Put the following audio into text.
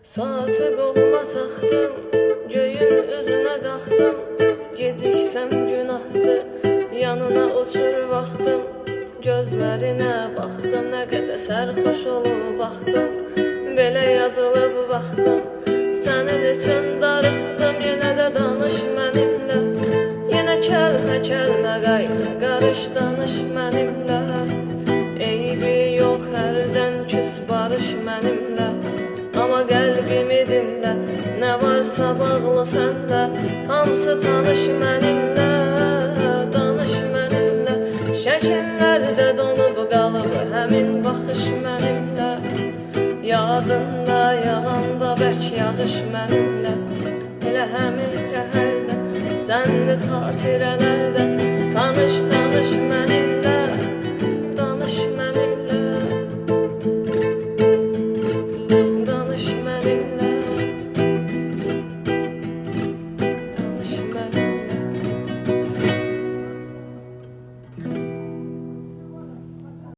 Saatı qoluma taxdım, göyün üzünə qalxdım. Geciksəm günahdır, yanına uçur vaxtım. Gözlərinə baxdım, nə qədər sərxoş olub baxdım. Belə yazılıb baxdım, sənin üçün darıxdım. Yenə də danış mənimlə, yenə kəlmə kəlmə qayda qarış danış mənimlə. Eybi yox, hərdən küs barış mənimlə. Amma qəlbimi dinlə, nə varsa bağlı səndə. Hamısı tanış mənimlə, danış mənimlə. Şəkillərdə donub qalıb həmin baxış mənimlə. Yadında yağanda bərk yağış mənimlə. Elə həmin cəhərdə, səndi xatirələrdə. Tanış tanış mənimlə.